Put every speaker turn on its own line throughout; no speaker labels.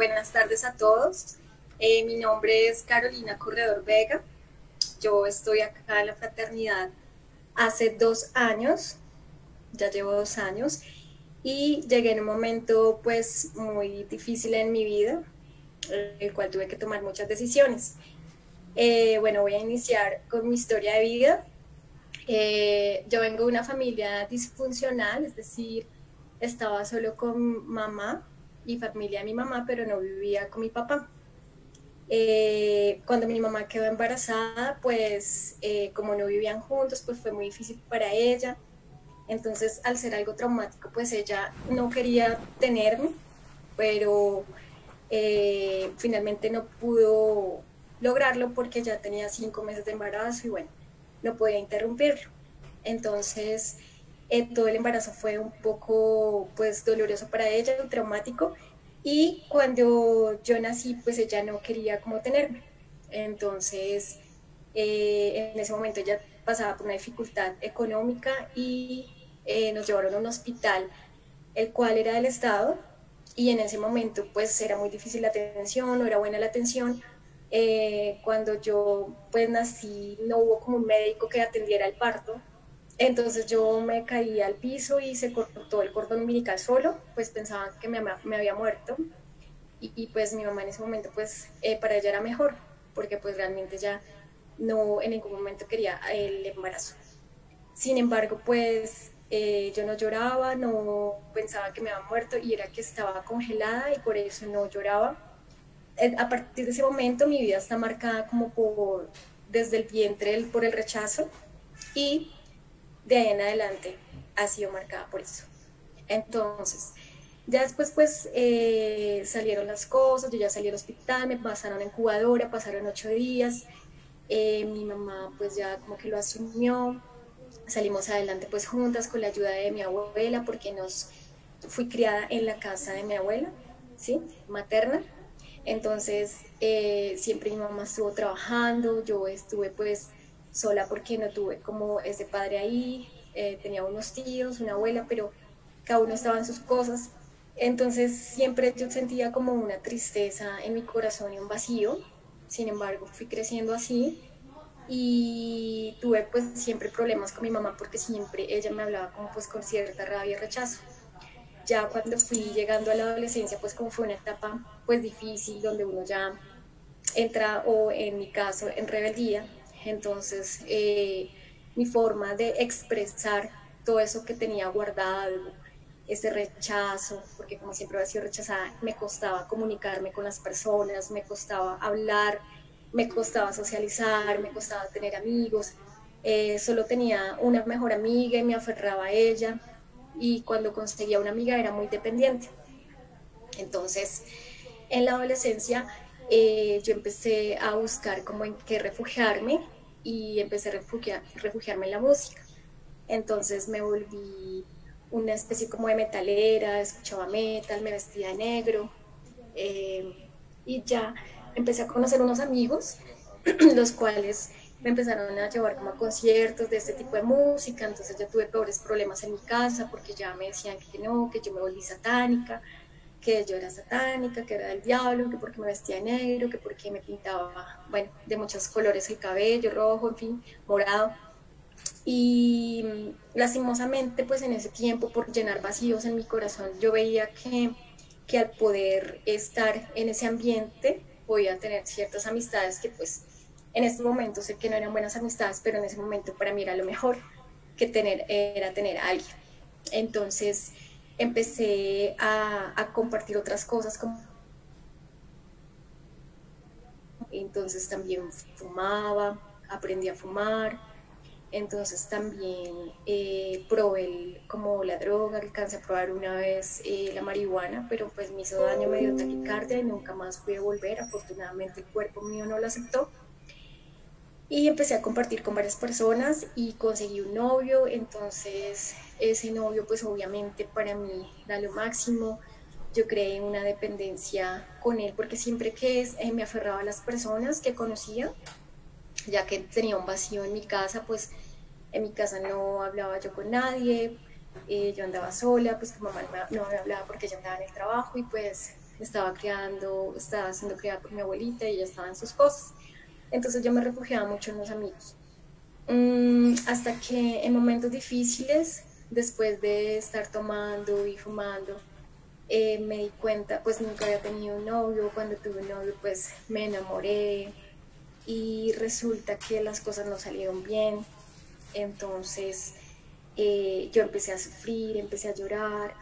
Buenas tardes a todos. Mi nombre es Carolina Corredor Vega. Yo estoy acá en la fraternidad hace 2 años, ya llevo 2 años, y llegué en un momento pues muy difícil en mi vida, el cual tuve que tomar muchas decisiones. Bueno, voy a iniciar con mi historia de vida. Yo vengo de una familia disfuncional, es decir, estaba solo con mamá y familia de mi mamá, pero no vivía con mi papá. Cuando mi mamá quedó embarazada, pues como no vivían juntos, pues fue muy difícil para ella. Entonces, al ser algo traumático, pues ella no quería tenerme, pero finalmente no pudo lograrlo porque ya tenía 5 meses de embarazo y bueno, no podía interrumpirlo. Entonces, todo el embarazo fue un poco pues doloroso para ella, traumático, y cuando yo nací pues ella no quería como tenerme. Entonces, en ese momento ella pasaba por una dificultad económica y nos llevaron a un hospital, el cual era del Estado, y en ese momento pues era muy difícil la atención, no era buena la atención. Cuando yo pues nací no hubo como un médico que atendiera el parto, entonces yo me caí al piso y se cortó el cordón umbilical solo, pues pensaban que me había muerto, y pues mi mamá en ese momento pues para ella era mejor, porque pues realmente ya no en ningún momento quería el embarazo. Sin embargo, pues yo no lloraba, no pensaba que me había muerto y era que estaba congelada y por eso no lloraba. A partir de ese momento mi vida está marcada como desde el vientre por el rechazo, y de ahí en adelante ha sido marcada por eso. Entonces, ya después pues salieron las cosas, yo ya salí al hospital, me pasaron a incubadora, pasaron 8 días, mi mamá pues ya como que lo asumió, salimos adelante pues juntas con la ayuda de mi abuela, porque fui criada en la casa de mi abuela, ¿sí? Materna. Entonces, siempre mi mamá estuvo trabajando, yo estuve pues sola porque no tuve como ese padre ahí, tenía unos tíos, una abuela, pero cada uno estaba en sus cosas. Entonces siempre yo sentía como una tristeza en mi corazón y un vacío. Sin embargo, fui creciendo así y tuve pues siempre problemas con mi mamá porque siempre ella me hablaba como pues con cierta rabia y rechazo. Ya cuando fui llegando a la adolescencia, pues como fue una etapa pues difícil donde uno ya entra, o en mi caso, en rebeldía, entonces mi forma de expresar todo eso que tenía guardado, ese rechazo, porque como siempre había sido rechazada, me costaba comunicarme con las personas, me costaba hablar, me costaba socializar, me costaba tener amigos. Solo tenía una mejor amiga y me aferraba a ella, y cuando conseguía una amiga era muy dependiente. Entonces, en la adolescencia yo empecé a buscar como en qué refugiarme, y empecé a refugiarme en la música. Entonces me volví una especie como de metalera, escuchaba metal, me vestía de negro, y ya empecé a conocer unos amigos, los cuales me empezaron a llevar como a conciertos de este tipo de música. Entonces ya tuve peores problemas en mi casa porque ya me decían que no, que yo me volví satánica, que yo era satánica, que era del diablo, que porque me vestía de negro, que porque me pintaba, bueno, de muchos colores el cabello, rojo, en fin, morado. Y lastimosamente, pues en ese tiempo, por llenar vacíos en mi corazón, yo veía que al poder estar en ese ambiente, podía tener ciertas amistades que pues en este momento sé que no eran buenas amistades, pero en ese momento para mí era lo mejor que tener, era tener a alguien. Entonces empecé a compartir otras cosas, como entonces también fumaba, aprendí a fumar. Entonces también probé como la droga, alcancé a probar una vez la marihuana, pero pues me hizo daño, me dio taquicardia y nunca más pude volver. Afortunadamente el cuerpo mío no lo aceptó. Y empecé a compartir con varias personas y conseguí un novio. Entonces ese novio pues obviamente para mí era lo máximo. Yo creé una dependencia con él porque siempre que me aferraba a las personas que conocía, ya que tenía un vacío en mi casa, pues en mi casa no hablaba yo con nadie, yo andaba sola, pues mi mamá no me hablaba porque ella andaba en el trabajo, y pues estaba siendo criada por mi abuelita y ella estaba en sus cosas. Entonces yo me refugiaba mucho en los amigos. Hasta que en momentos difíciles, después de estar tomando y fumando, me di cuenta, pues nunca había tenido un novio, cuando tuve un novio pues me enamoré y resulta que las cosas no salieron bien, entonces yo empecé a sufrir, empecé a llorar,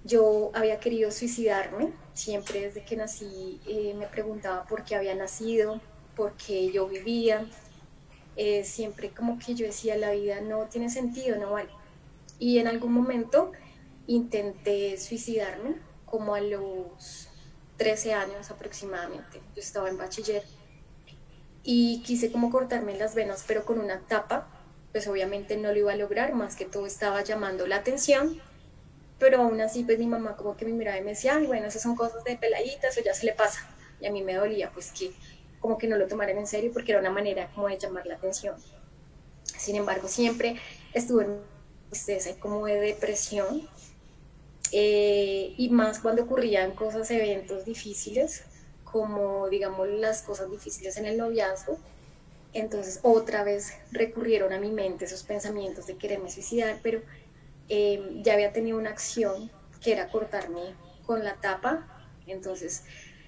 yo había querido suicidarme, siempre desde que nací me preguntaba por qué había nacido, por qué yo vivía, siempre como que yo decía la vida no tiene sentido, no vale. Y en algún momento intenté suicidarme, como a los 13 años aproximadamente. Yo estaba en bachiller y quise como cortarme las venas, pero con una tapa, pues obviamente no lo iba a lograr, más que todo estaba llamando la atención, pero aún así pues mi mamá como que me miraba y me decía, ay, bueno, esas son cosas de peladitas, o ya se le pasa. Y a mí me dolía pues que como que no lo tomaran en serio porque era una manera como de llamar la atención. Sin embargo, siempre estuve en tristeza y como de depresión, y más cuando ocurrían cosas, eventos difíciles, como digamos las cosas difíciles en el noviazgo. Entonces otra vez recurrieron a mi mente esos pensamientos de quererme suicidar, pero ya había tenido una acción que era cortarme con la tapa. Entonces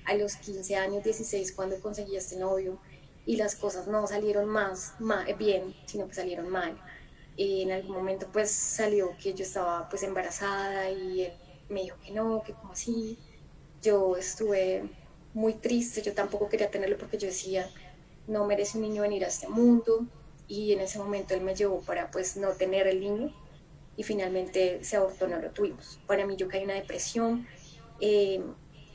a los 15 años, 16, cuando conseguí este novio y las cosas no salieron bien, sino que salieron mal. En algún momento pues salió que yo estaba pues embarazada y él me dijo que no, que como así. Yo estuve muy triste, yo tampoco quería tenerlo porque yo decía, no merece un niño venir a este mundo. Y en ese momento él me llevó para pues no tener el niño y finalmente se abortó, no lo tuvimos. Para mí yo caí en una depresión. Eh,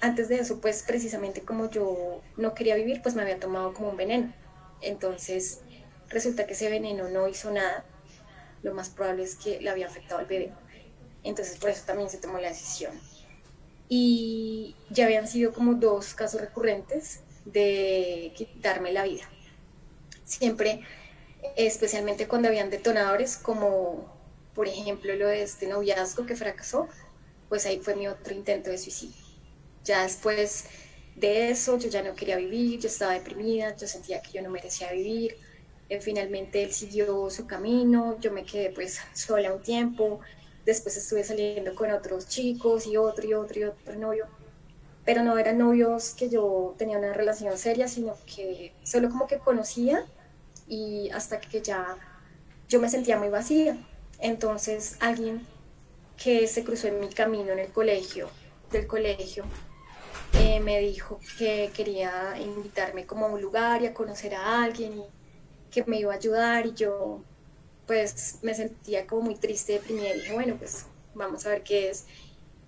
Antes de eso, pues precisamente como yo no quería vivir, pues me había tomado como un veneno. Entonces resulta que ese veneno no hizo nada, lo más probable es que le había afectado al bebé. Entonces por eso también se tomó la decisión. Y ya habían sido como 2 casos recurrentes de quitarme la vida. Siempre, especialmente cuando habían detonadores, como por ejemplo lo de este noviazgo que fracasó, pues ahí fue mi otro intento de suicidio. Ya después de eso yo ya no quería vivir, yo estaba deprimida, yo sentía que yo no merecía vivir. Finalmente él siguió su camino, yo me quedé pues sola un tiempo, después estuve saliendo con otros chicos y otro y otro y otro novio, pero no eran novios que yo tenía una relación seria, sino que solo como que conocía y hasta que ya yo me sentía muy vacía. Entonces alguien que se cruzó en mi camino en el colegio, del colegio, me dijo que quería invitarme como a un lugar y a conocer a alguien y que me iba a ayudar y yo pues me sentía como muy triste, deprimida y dije, bueno, pues vamos a ver qué es.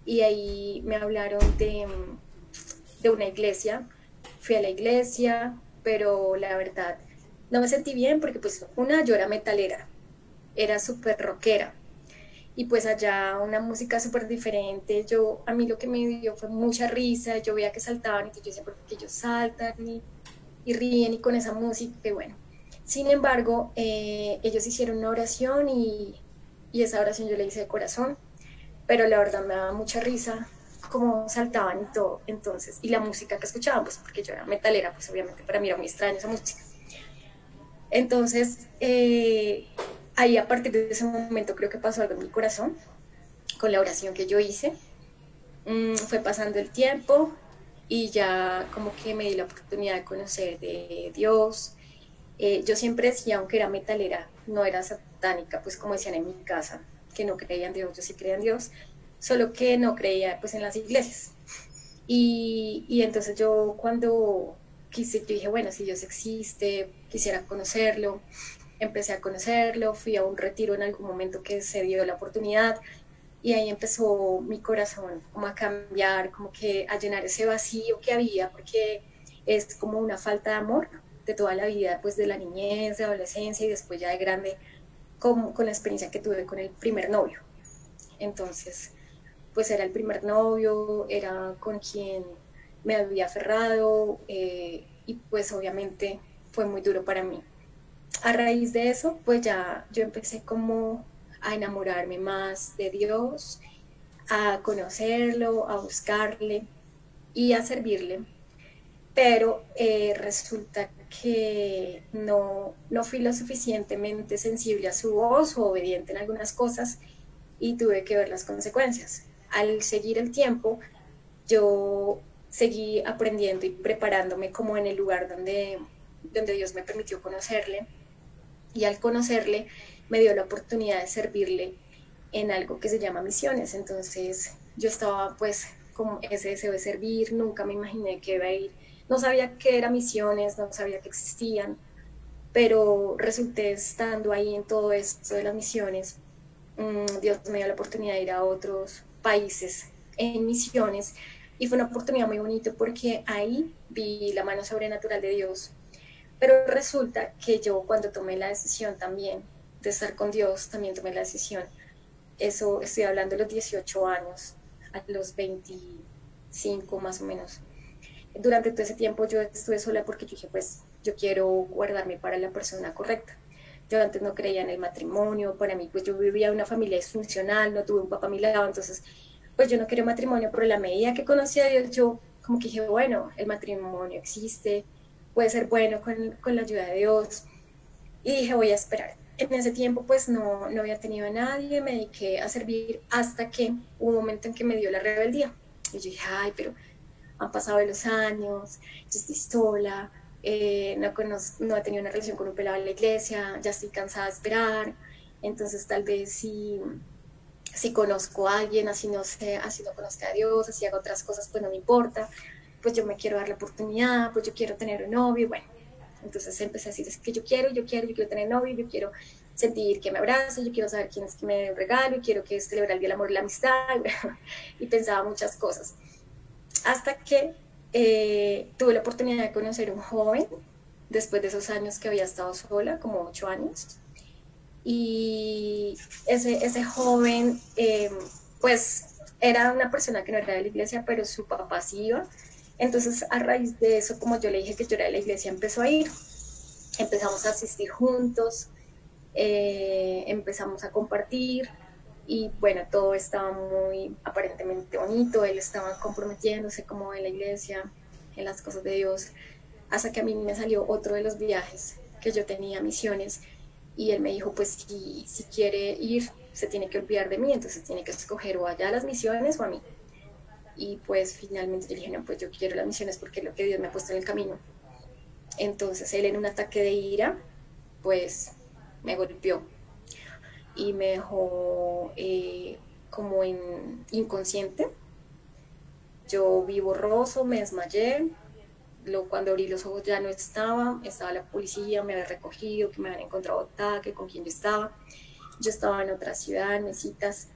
Y ahí me hablaron de una iglesia, fui a la iglesia, pero la verdad no me sentí bien porque pues una, yo era metalera, era súper rockera y pues allá una música súper diferente. A mí lo que me dio fue mucha risa, yo veía que saltaban y yo decía, ¿por qué ellos saltan y ríen y con esa música? Y bueno, sin embargo, ellos hicieron una oración y esa oración yo la hice de corazón, pero la verdad me daba mucha risa cómo saltaban y todo, entonces, y la música que escuchaban, pues porque yo era metalera, pues obviamente para mí era muy extraña esa música. Entonces, ahí a partir de ese momento creo que pasó algo en mi corazón con la oración que yo hice. Fue pasando el tiempo y ya como que me di la oportunidad de conocer de Dios. Yo siempre decía, aunque era metalera, no era satánica, pues como decían en mi casa, que no creía en Dios, yo sí creía en Dios, solo que no creía pues en las iglesias. Y entonces yo cuando quise, yo dije, bueno, si Dios existe, quisiera conocerlo, empecé a conocerlo, fui a un retiro en algún momento que se dio la oportunidad y ahí empezó mi corazón como a cambiar, como que a llenar ese vacío que había, porque es como una falta de amor de toda la vida, pues de la niñez, de adolescencia y después ya de grande, como con la experiencia que tuve con el primer novio. Entonces, pues era el primer novio, era con quien me había aferrado, y pues obviamente fue muy duro para mí. A raíz de eso, pues ya yo empecé como a enamorarme más de Dios, a conocerlo, a buscarle. y a servirle, pero resulta que no fui lo suficientemente sensible a su voz o obediente en algunas cosas y tuve que ver las consecuencias. Al seguir el tiempo, yo seguí aprendiendo y preparándome como en el lugar donde Dios me permitió conocerle, y al conocerle me dio la oportunidad de servirle en algo que se llama misiones. Entonces yo estaba pues con ese deseo de servir, nunca me imaginé que iba a ir, no sabía qué eran misiones, no sabía que existían, pero resulté estando ahí en todo esto de las misiones. Dios me dio la oportunidad de ir a otros países en misiones y fue una oportunidad muy bonita porque ahí vi la mano sobrenatural de Dios. Pero resulta que yo cuando tomé la decisión también de estar con Dios, también tomé la decisión, eso estoy hablando de los 18 años, a los 25 más o menos. Durante todo ese tiempo yo estuve sola porque yo dije, pues yo quiero guardarme para la persona correcta. Yo antes no creía en el matrimonio, para mí pues yo vivía en una familia disfuncional, no tuve un papá a mi lado, entonces pues yo no quería matrimonio, pero a la medida que conocí a Dios yo como que dije, bueno, el matrimonio existe, puede ser bueno con la ayuda de Dios, y dije, voy a esperar. En ese tiempo pues no había tenido a nadie, me dediqué a servir hasta que hubo un momento en que me dio la rebeldía. Y yo dije, ay, pero han pasado los años, yo estoy sola, no he tenido una relación con un pelado en la iglesia, ya estoy cansada de esperar, entonces tal vez si conozco a alguien, así no sé, así no conozca a Dios, así hago otras cosas, pues no me importa, pues yo me quiero dar la oportunidad, pues yo quiero tener un novio, bueno, entonces empecé a decir, es que yo quiero tener novio, yo quiero sentir que me abraza, yo quiero saber quién es que me dé un regalo, yo quiero que celebrar el Día del Amor y la Amistad, y pensaba muchas cosas. Hasta que tuve la oportunidad de conocer un joven, después de esos años que había estado sola, como 8 años, y ese joven, pues era una persona que no era de la iglesia, pero su papá sí iba. Entonces, a raíz de eso, como yo le dije que yo era de la iglesia, empezó a ir. Empezamos a asistir juntos, empezamos a compartir y bueno, todo estaba muy aparentemente bonito. Él estaba comprometiéndose como en la iglesia, en las cosas de Dios, hasta que a mí me salió otro de los viajes que yo tenía, misiones, y él me dijo, pues si quiere ir, se tiene que olvidar de mí, entonces tiene que escoger o allá las misiones o a mí. Y pues finalmente yo dije, no, pues yo quiero las misiones porque es lo que Dios me ha puesto en el camino. Entonces él, en un ataque de ira, pues me golpeó y me dejó como inconsciente. Yo vi borroso, me desmayé. Cuando abrí los ojos ya no estaba la policía, me había recogido, que me habían encontrado ataque, con quién yo estaba. Yo estaba en otra ciudad, en Mesitas,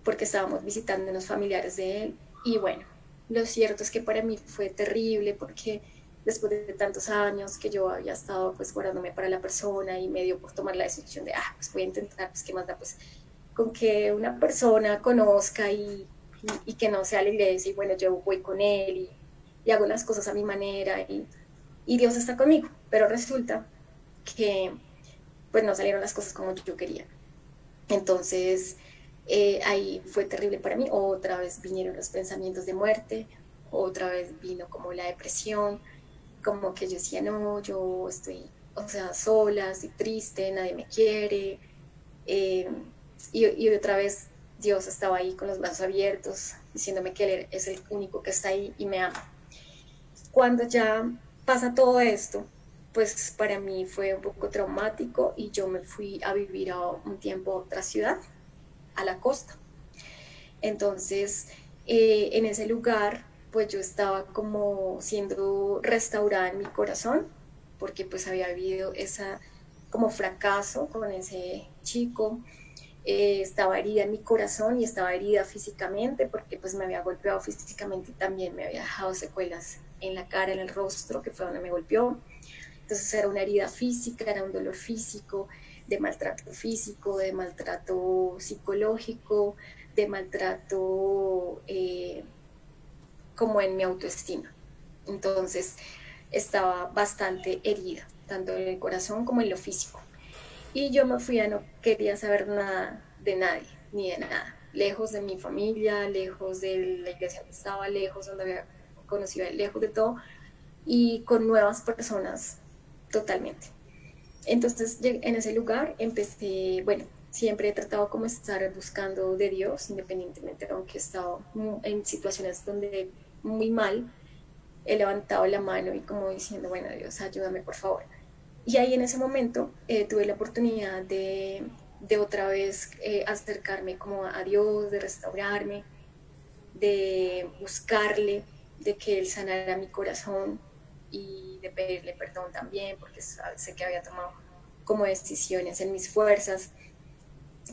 porque estábamos visitando a unos familiares de él. Y bueno, lo cierto es que para mí fue terrible porque después de tantos años que yo había estado pues guardándome para la persona y me dio por tomar la decisión de, pues voy a intentar, pues qué más da, pues con que una persona conozca y que no sea la iglesia, y bueno, yo voy con él y hago las cosas a mi manera y Dios está conmigo, pero resulta que pues no salieron las cosas como yo quería. Entonces ahí fue terrible para mí, otra vez vinieron los pensamientos de muerte, otra vez vino como la depresión, como que yo decía, no, yo estoy, o sea, sola, estoy triste, nadie me quiere, eh, y otra vez Dios estaba ahí con los brazos abiertos, diciéndome que Él es el único que está ahí y me ama. Cuando ya pasa todo esto, pues para mí fue un poco traumático y yo me fui a vivir a un tiempo a otra ciudad, a la costa. Entonces, en ese lugar, pues yo estaba como siendo restaurada en mi corazón, porque pues había habido esa como fracaso con ese chico, estaba herida en mi corazón y estaba herida físicamente, porque pues me había golpeado físicamente y también me había dejado secuelas en la cara, en el rostro, que fue donde me golpeó. Entonces era una herida física, era un dolor físico, de maltrato psicológico, de maltrato como en mi autoestima. Entonces estaba bastante herida, tanto en el corazón como en lo físico. Y yo me fui a no quería saber nada de nadie, ni de nada. Lejos de mi familia, lejos de la iglesia donde estaba, lejos donde había conocido lejos de todo y con nuevas personas totalmente. Entonces en ese lugar empecé, bueno, siempre he tratado como estar buscando de Dios, independientemente, aunque he estado en situaciones donde muy mal, he levantado la mano y como diciendo, bueno, Dios, ayúdame por favor. Y ahí en ese momento tuve la oportunidad de otra vez acercarme como a Dios, de restaurarme, de buscarle, de que Él sanara mi corazón y de pedirle perdón también, porque sé que había tomado como decisiones en mis fuerzas,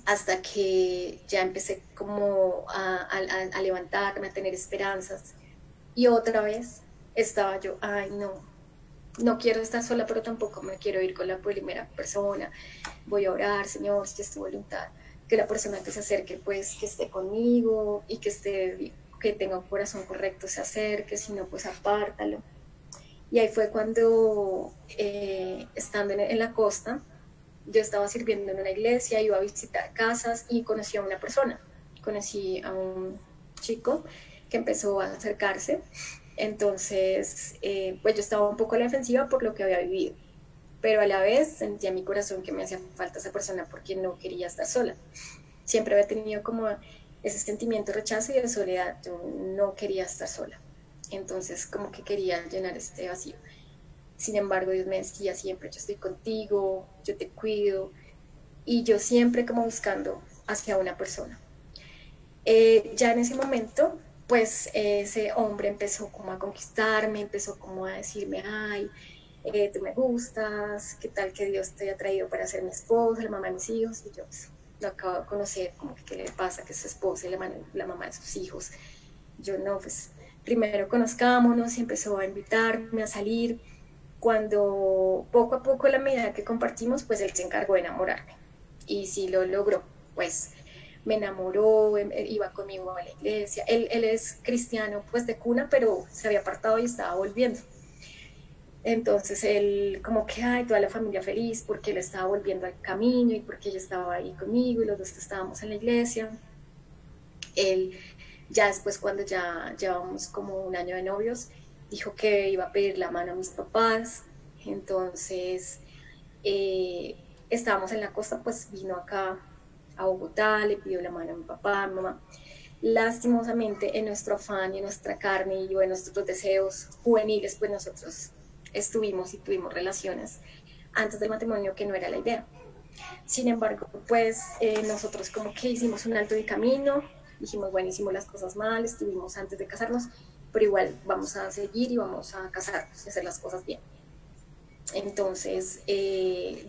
hasta que ya empecé como a levantarme, a tener esperanzas. Y otra vez estaba yo, ay no, no quiero estar sola, pero tampoco me quiero ir con la primera persona. Voy a orar, Señor, si es tu voluntad, que la persona que se acerque, pues que esté conmigo y que tenga un corazón correcto, se acerque, si no, pues apártalo. Y ahí fue cuando, estando en la costa, yo estaba sirviendo en una iglesia, iba a visitar casas y conocí a una persona. Conocí a un chico que empezó a acercarse. Entonces, pues yo estaba un poco a la defensiva por lo que había vivido, pero a la vez sentía en mi corazón que me hacía falta esa persona porque no quería estar sola. Siempre había tenido como ese sentimiento de rechazo y de soledad. Yo no quería estar sola. Entonces, como que quería llenar este vacío. Sin embargo, Dios me decía siempre, yo estoy contigo, yo te cuido, y yo siempre como buscando hacia una persona. Ya en ese momento, pues ese hombre empezó como a conquistarme, empezó como a decirme, ay, tú me gustas, qué tal que Dios te haya traído para ser mi esposa, la mamá de mis hijos, y yo pues, lo acabo de conocer, como que qué le pasa, que es su esposa y la mamá de sus hijos. Yo no, pues primero conozcámonos y empezó a invitarme a salir. Cuando poco a poco, la medida que compartimos, pues él se encargó de enamorarme. Y sí lo logró, pues me enamoró, iba conmigo a la iglesia. Él es cristiano pues de cuna, pero se había apartado y estaba volviendo. Entonces él como que, ay, toda la familia feliz porque él estaba volviendo al camino y porque ella estaba ahí conmigo y los dos estábamos en la iglesia. Él ya después, cuando ya llevamos como un año de novios, dijo que iba a pedir la mano a mis papás. Entonces estábamos en la costa, pues vino acá a Bogotá, le pidió la mano a mi papá, a mi mamá. Lastimosamente, en nuestro afán y en nuestra carne y en nuestros deseos juveniles, pues nosotros estuvimos y tuvimos relaciones antes del matrimonio, que no era la idea. Sin embargo, pues nosotros como que hicimos un alto de camino, dijimos, bueno, hicimos las cosas mal, estuvimos antes de casarnos, pero igual vamos a seguir y vamos a casarnos y hacer las cosas bien. Entonces,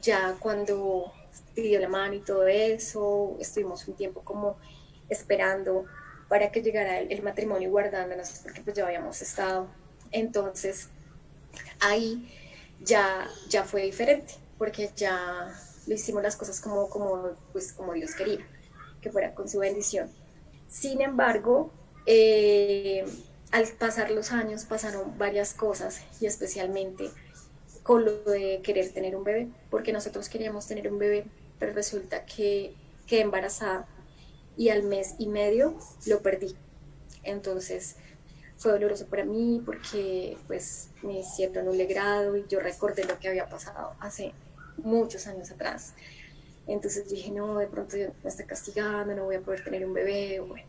ya cuando pidió la mano y todo eso, estuvimos un tiempo como esperando para que llegara el matrimonio y guardándonos, porque pues ya habíamos estado. Entonces, ahí ya fue diferente, porque ya lo hicimos las cosas pues, como Dios quería, que fuera con su bendición. Sin embargo, al pasar los años pasaron varias cosas, y especialmente con lo de querer tener un bebé, porque nosotros queríamos tener un bebé, pero resulta que quedé embarazada y al mes y medio lo perdí. Entonces fue doloroso para mí porque pues me hicieron un legrado y yo recordé lo que había pasado hace muchos años atrás. Entonces dije, no, de pronto Dios me está castigando, no voy a poder tener un bebé. Bueno,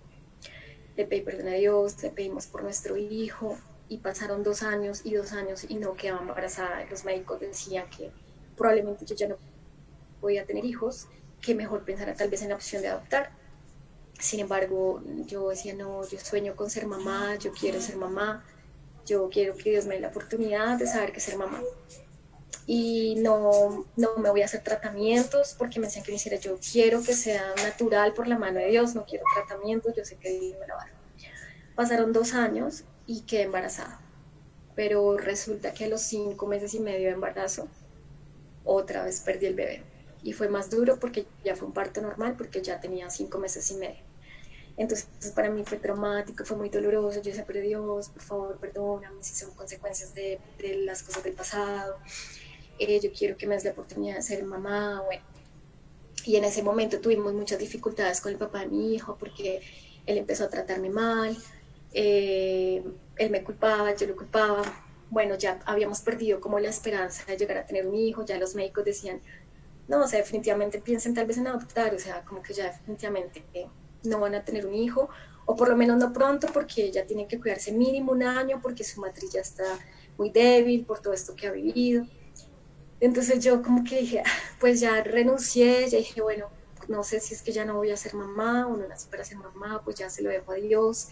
le pedí perdón a Dios, le pedimos por nuestro hijo, y pasaron 2 años y 2 años y no quedaba embarazada. Los médicos decían que probablemente yo ya no podía tener hijos, que mejor pensara tal vez en la opción de adoptar. Sin embargo, yo decía, no, yo sueño con ser mamá, yo quiero ser mamá, yo quiero que Dios me dé la oportunidad de saber qué es ser mamá. Y no me voy a hacer tratamientos porque me decían que me hiciera, yo quiero que sea natural por la mano de Dios, no quiero tratamientos, yo sé que Dios me la va a dar. Pasaron 2 años y quedé embarazada, pero resulta que a los 5 meses y medio de embarazo otra vez perdí el bebé, y fue más duro porque ya fue un parto normal, porque ya tenía 5 meses y medio. Entonces para mí fue traumático, fue muy doloroso. Yo decía, pero Dios, por favor, perdóname si son consecuencias de las cosas del pasado. Yo quiero que me des la oportunidad de ser mamá. Bueno, y en ese momento tuvimos muchas dificultades con el papá de mi hijo porque él empezó a tratarme mal. eh, él me culpaba, yo lo culpaba. Bueno, ya habíamos perdido como la esperanza de llegar a tener un hijo, ya los médicos decían, no, o sea, definitivamente piensen tal vez en adoptar, o sea, como que ya definitivamente no van a tener un hijo, o por lo menos no pronto, porque ella tiene que cuidarse mínimo un año, porque su matriz ya está muy débil por todo esto que ha vivido. Entonces yo como que dije, pues ya renuncié, ya dije, bueno, no sé si es que ya no voy a ser mamá o no nací para ser mamá, pues ya se lo dejo a Dios,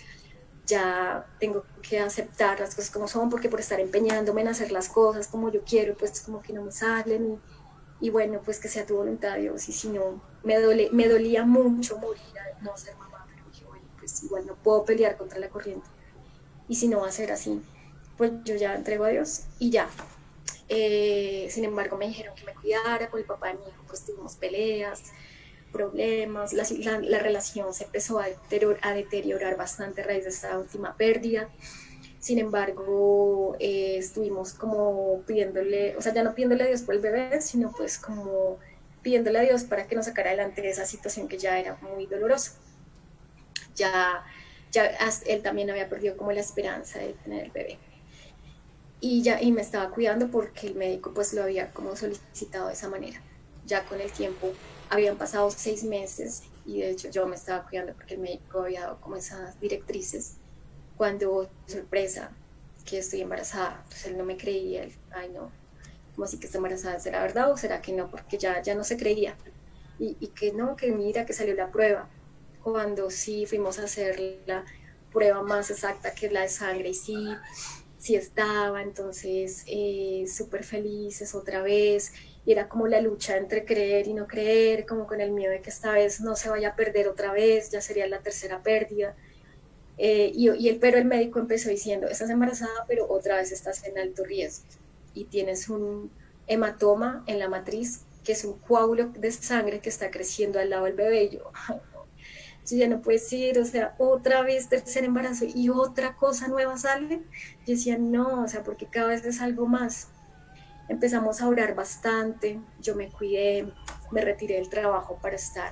ya tengo que aceptar las cosas como son, porque por estar empeñándome en hacer las cosas como yo quiero, pues como que no me salen, y bueno, pues que sea tu voluntad, Dios, y si no, me dolía mucho morir a no ser mamá, pero dije, bueno, pues igual no puedo pelear contra la corriente, y si no va a ser así, pues yo ya entrego a Dios, y ya. Sin embargo, me dijeron que me cuidara, con el papá de mi hijo pues tuvimos peleas, problemas, la relación se empezó a deteriorar bastante a raíz de esta última pérdida. Sin embargo, estuvimos como pidiéndole, o sea, ya no pidiéndole a Dios por el bebé, sino pues como pidiéndole a Dios para que nos sacara adelante esa situación que ya era muy dolorosa. Ya, ya él también había perdido como la esperanza de tener el bebé. Y me estaba cuidando porque el médico pues lo había como solicitado de esa manera. Ya con el tiempo habían pasado 6 meses y de hecho yo me estaba cuidando porque el médico había dado como esas directrices cuando, sorpresa, que estoy embarazada. Entonces él no me creía, él, ay no, como así que estoy embarazada, ¿será verdad o será que no? Porque ya no se creía. Y que no, que mira que salió la prueba. Cuando sí fuimos a hacer la prueba más exacta que es la de sangre y sí estaba, entonces súper felices otra vez. Y era como la lucha entre creer y no creer, como con el miedo de que esta vez no se vaya a perder otra vez, ya sería la tercera pérdida. Pero el médico empezó diciendo, estás embarazada, pero otra vez estás en alto riesgo y tienes un hematoma en la matriz, que es un coágulo de sangre que está creciendo al lado del bebé. Y yo, ay, no, yo ya no puedo decir, o sea, otra vez tercer embarazo y otra cosa nueva sale. Yo decía, no, o sea, porque cada vez es algo más. Empezamos a orar bastante, yo me cuidé, me retiré del trabajo para estar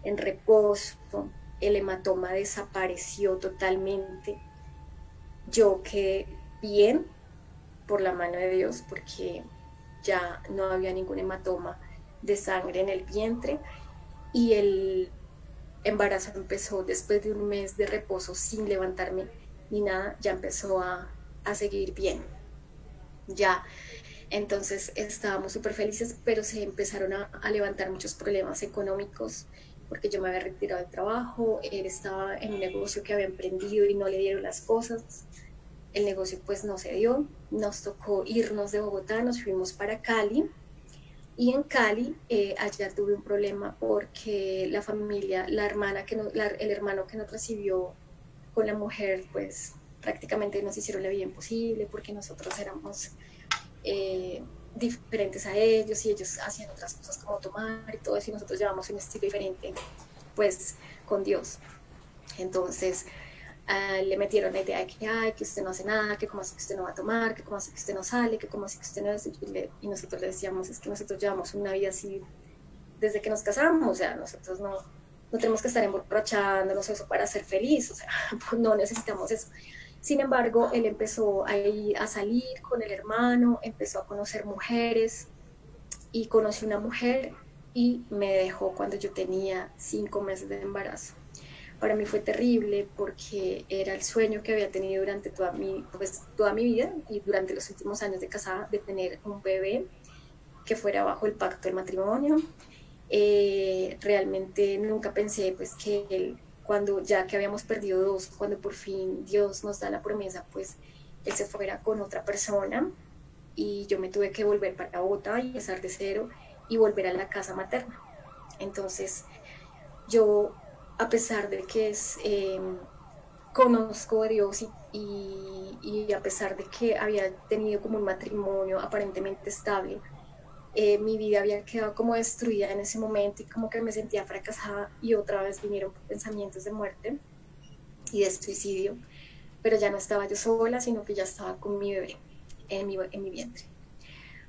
en reposo, el hematoma desapareció totalmente, yo quedé bien por la mano de Dios porque ya no había ningún hematoma de sangre en el vientre y el embarazo empezó después de un mes de reposo sin levantarme ni nada, ya empezó a seguir bien. Ya, entonces estábamos súper felices, pero se empezaron a levantar muchos problemas económicos porque yo me había retirado del trabajo, él estaba en un negocio que había emprendido y no le dieron las cosas, el negocio pues no se dio, nos tocó irnos de Bogotá, nos fuimos para Cali y en Cali allá tuve un problema porque la familia, la hermana que no, el hermano que nos recibió con la mujer pues prácticamente nos hicieron la vida imposible porque nosotros éramos eh, diferentes a ellos y ellos hacían otras cosas como tomar y todo eso y nosotros llevamos un estilo diferente pues con Dios. Entonces le metieron la idea de que, ay, que usted no hace nada, que como así que usted no va a tomar, que como así que usted no sale, que como así que usted no es, y nosotros le decíamos, es que nosotros llevamos una vida así desde que nos casamos, o sea, nosotros no tenemos que estar emborrachándonos eso para ser feliz, o sea, pues no necesitamos eso. Sin embargo, él empezó a salir con el hermano, empezó a conocer mujeres y conocí una mujer y me dejó cuando yo tenía 5 meses de embarazo. Para mí fue terrible porque era el sueño que había tenido durante toda mi vida y durante los últimos años de casada de tener un bebé que fuera bajo el pacto del matrimonio. Realmente nunca pensé pues que él, cuando ya que habíamos perdido dos, cuando por fin Dios nos da la promesa, pues él se fuera con otra persona y yo me tuve que volver para Bogotá y empezar de cero y volver a la casa materna. Entonces yo, a pesar de que conozco a Dios y a pesar de que había tenido como un matrimonio aparentemente estable, mi vida había quedado como destruida en ese momento y como que me sentía fracasada y otra vez vinieron pensamientos de muerte y de suicidio, pero ya no estaba yo sola, sino que ya estaba con mi bebé en mi vientre.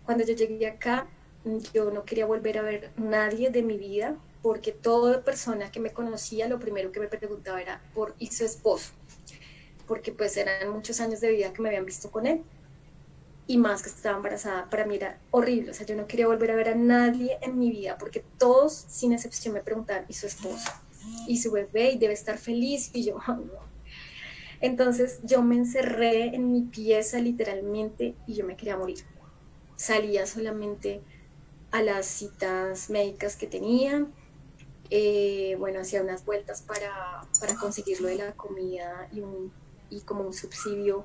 Cuando yo llegué acá, yo no quería volver a ver nadie de mi vida porque toda persona que me conocía lo primero que me preguntaba era por y su esposo, porque pues eran muchos años de vida que me habían visto con él, y más que estaba embarazada, para mí era horrible, o sea, yo no quería volver a ver a nadie en mi vida, porque todos, sin excepción, me preguntaban, ¿y su esposo? ¿Y su bebé? ¿Y debe estar feliz? Y yo, oh, no. Entonces yo me encerré en mi pieza literalmente y yo me quería morir. Salía solamente a las citas médicas que tenía, bueno, hacía unas vueltas para conseguir lo de la comida y como un subsidio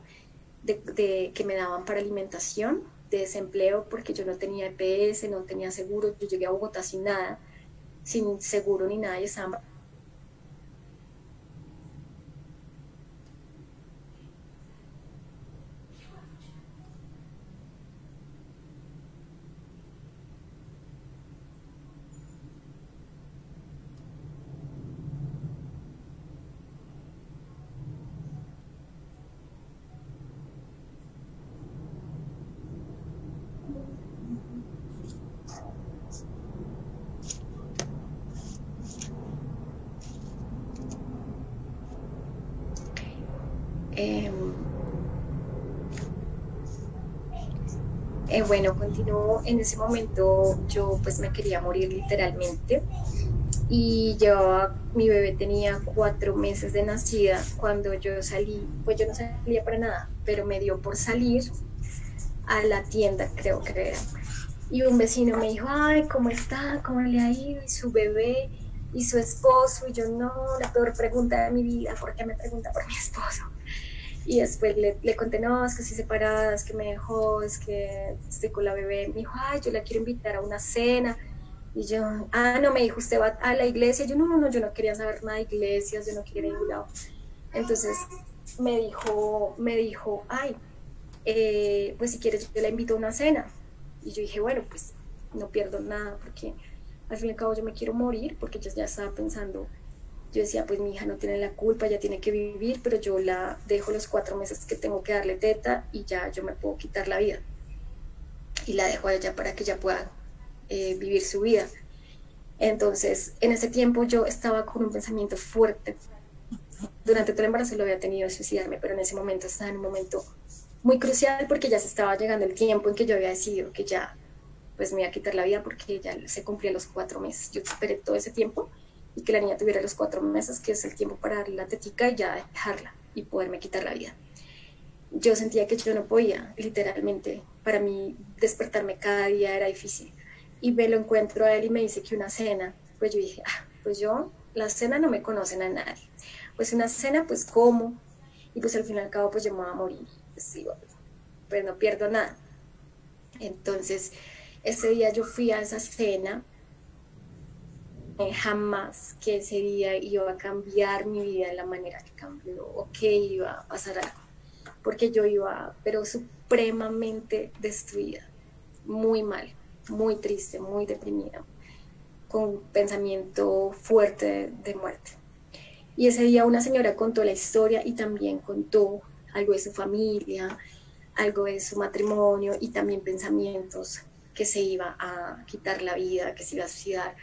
que me daban para alimentación, de desempleo, porque yo no tenía EPS, no tenía seguro, yo llegué a Bogotá sin nada, sin seguro ni nada, y estaba. Eh, bueno, continuó en ese momento, yo pues me quería morir literalmente, y llevaba, mi bebé tenía 4 meses de nacida cuando yo salí, pues yo no salía para nada, pero me dio por salir a la tienda, creo que era. Y un vecino me dijo, ay, ¿cómo está? ¿Cómo le ha ido? Y su bebé y su esposo. Y yo, no, la peor pregunta de mi vida, ¿por qué me pregunta por mi esposo? Y después le conté, no, es que estoy separada, es que me dejó, es que estoy con la bebé. Me dijo, ay, yo la quiero invitar a una cena. Y yo, ah, no, me dijo, ¿usted va a la iglesia? Yo, no, no, no, yo no quería saber nada de iglesias, yo no quería ir a ningún lado. Entonces me dijo, ay, pues si quieres yo la invito a una cena. Y yo dije, bueno, pues no pierdo nada, porque al fin y al cabo yo me quiero morir, porque yo ya estaba pensando, yo decía, pues mi hija no tiene la culpa, ya tiene que vivir, pero yo la dejo los 4 meses que tengo que darle teta y ya yo me puedo quitar la vida. Y la dejo a ella para que ella pueda vivir su vida. Entonces, en ese tiempo yo estaba con un pensamiento fuerte. Durante todo el embarazo lo había tenido de suicidarme, pero en ese momento estaba en un momento muy crucial, porque ya se estaba llegando el tiempo en que yo había decidido que ya pues me iba a quitar la vida, porque ya se cumplía los 4 meses. Yo esperé todo ese tiempo y que la niña tuviera los 4 meses, que es el tiempo para darle la tetica y ya dejarla y poderme quitar la vida. Yo sentía que yo no podía, literalmente. Para mí despertarme cada día era difícil. Y me lo encuentro a él y me dice que una cena. Pues yo dije, ah, pues yo, la cena no me conocen a nadie. Pues una cena, pues como. Y pues al fin y al cabo, pues yo me voy a morir. Pues digo, pues no pierdo nada. Entonces, ese día yo fui a esa cena, jamás que ese día iba a cambiar mi vida de la manera que cambió o que iba a pasar algo, porque yo iba, pero supremamente destruida, muy mal, muy triste, muy deprimida, con un pensamiento fuerte de muerte. Y ese día una señora contó la historia y también contó algo de su familia, algo de su matrimonio y también pensamientos que se iba a quitar la vida, que se iba a suicidar,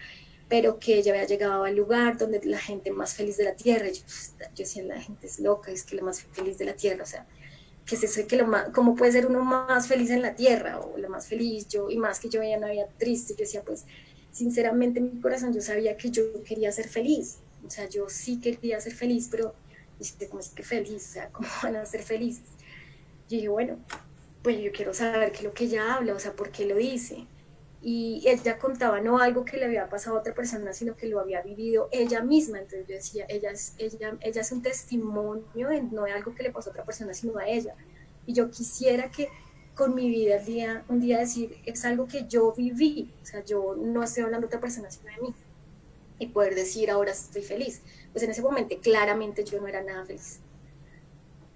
pero que ella había llegado al lugar donde la gente más feliz de la tierra. Yo decía, la gente es loca, es que la más feliz de la tierra, o sea, que es eso, que ¿cómo puede ser uno más feliz en la tierra? O la más feliz, yo, y más que yo veía una vida triste, yo decía, pues, sinceramente en mi corazón yo sabía que yo quería ser feliz, o sea, yo sí quería ser feliz, pero, ¿cómo es que feliz? O sea, ¿cómo van a ser felices? Yo dije, bueno, pues yo quiero saber qué es lo que ella habla, o sea, por qué lo dice. Y ella contaba no algo que le había pasado a otra persona, sino que lo había vivido ella misma. Entonces yo decía, ella es un testimonio de no de algo que le pasó a otra persona, sino a ella. Y yo quisiera que con mi vida un día decir, es algo que yo viví, o sea, yo no estoy hablando de otra persona, sino de mí. Y poder decir, ahora estoy feliz. Pues en ese momento claramente yo no era nada feliz.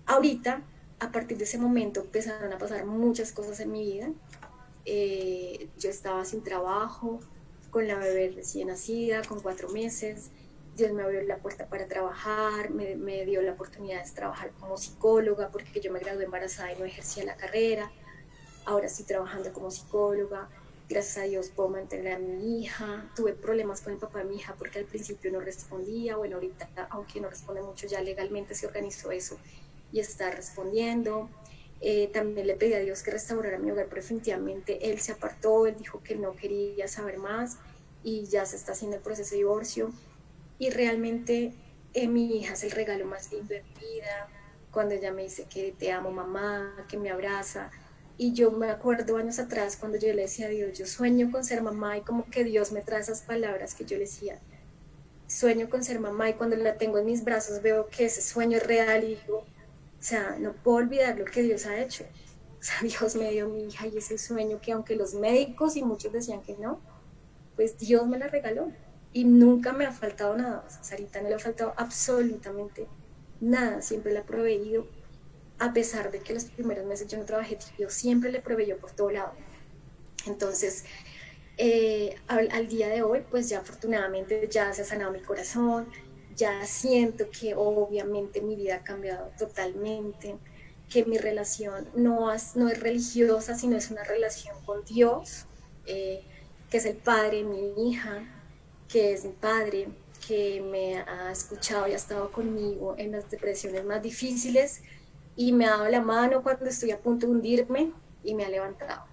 Ahorita, a partir de ese momento, empezaron a pasar muchas cosas en mi vida. Yo estaba sin trabajo, con la bebé recién nacida, con 4 meses. Dios me abrió la puerta para trabajar, me dio la oportunidad de trabajar como psicóloga, porque yo me gradué embarazada y no ejercía la carrera. Ahora estoy trabajando como psicóloga. Gracias a Dios puedo mantener a mi hija. Tuve problemas con el papá de mi hija porque al principio no respondía. Bueno, ahorita, aunque no responde mucho, ya legalmente se organizó eso y está respondiendo. También le pedí a Dios que restaurara mi hogar, pero definitivamente él se apartó, él dijo que no quería saber más y ya se está haciendo el proceso de divorcio. Y realmente mi hija es el regalo más lindo de mi vida, cuando ella me dice que te amo mamá, que me abraza. Y yo me acuerdo años atrás cuando yo le decía a Dios, yo sueño con ser mamá, y como que Dios me trae esas palabras que yo le decía, sueño con ser mamá, y cuando la tengo en mis brazos veo que ese sueño es real y digo, o sea, no puedo olvidar lo que Dios ha hecho. O sea, Dios me dio mi hija y ese sueño que aunque los médicos y muchos decían que no, pues Dios me la regaló y nunca me ha faltado nada. O sea, Sarita no le ha faltado absolutamente nada, siempre le ha proveído, a pesar de que los primeros meses yo no trabajé, Dios siempre le proveyó por todo lado. Entonces, al día de hoy, pues ya afortunadamente ya se ha sanado mi corazón, ya siento que obviamente mi vida ha cambiado totalmente, que mi relación no es religiosa, sino es una relación con Dios, que es el padre de mi hija, que es mi padre, que me ha escuchado y ha estado conmigo en las depresiones más difíciles y me ha dado la mano cuando estoy a punto de hundirme y me ha levantado.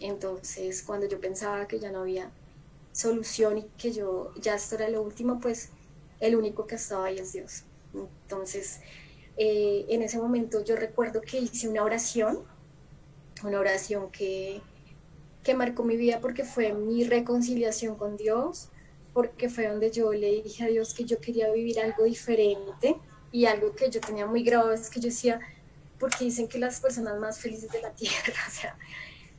Entonces, cuando yo pensaba que ya no había solución y que yo ya esto era lo último, pues el único que estaba ahí es Dios. Entonces, en ese momento yo recuerdo que hice una oración que marcó mi vida porque fue mi reconciliación con Dios, porque fue donde yo le dije a Dios que yo quería vivir algo diferente, y algo que yo tenía muy grabado es que yo decía, porque dicen que las personas más felices de la tierra, o sea,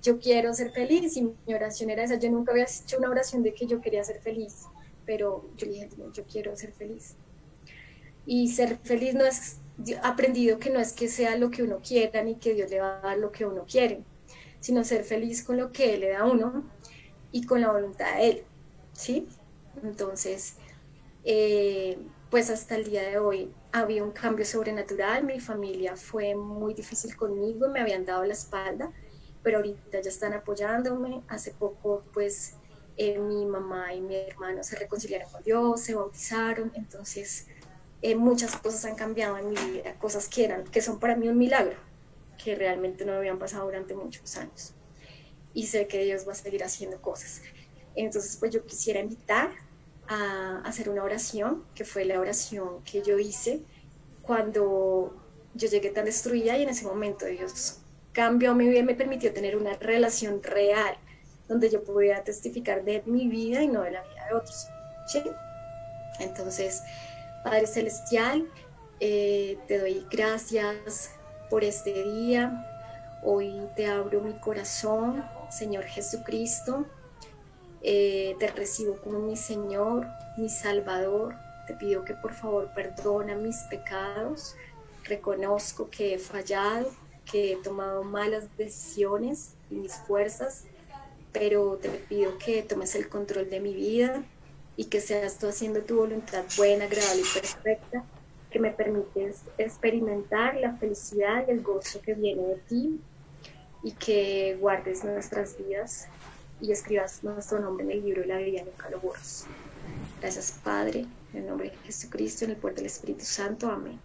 yo quiero ser feliz, y mi oración era esa. Yo nunca había hecho una oración de que yo quería ser feliz, pero yo le dije, yo quiero ser feliz. Y ser feliz no es, yo he aprendido que no es que sea lo que uno quiera, ni que Dios le va a dar lo que uno quiere, sino ser feliz con lo que Él le da a uno y con la voluntad de Él, ¿sí? Entonces, pues hasta el día de hoy había un cambio sobrenatural, mi familia fue muy difícil conmigo, me habían dado la espalda, pero ahorita ya están apoyándome. Hace poco, pues, mi mamá y mi hermano se reconciliaron con Dios, se bautizaron, entonces muchas cosas han cambiado en mi vida, cosas que son para mí un milagro, que realmente no habían pasado durante muchos años. Y sé que Dios va a seguir haciendo cosas. Entonces, pues yo quisiera invitar a hacer una oración, que fue la oración que yo hice cuando yo llegué tan destruida, y en ese momento Dios cambió mi vida y me permitió tener una relación real, donde yo pudiera testificar de mi vida y no de la vida de otros, ¿sí? Entonces, Padre Celestial, te doy gracias por este día. Hoy te abro mi corazón, Señor Jesucristo. Te recibo como mi Señor, mi Salvador. Te pido que por favor perdona mis pecados. Reconozco que he fallado, que he tomado malas decisiones y mis fuerzas, pero te pido que tomes el control de mi vida y que seas tú haciendo tu voluntad buena, agradable y perfecta, que me permites experimentar la felicidad y el gozo que viene de ti, y que guardes nuestras vidas y escribas nuestro nombre en el libro de la vida, nunca lo borres. Gracias, Padre, en el nombre de Jesucristo, en el poder del Espíritu Santo. Amén.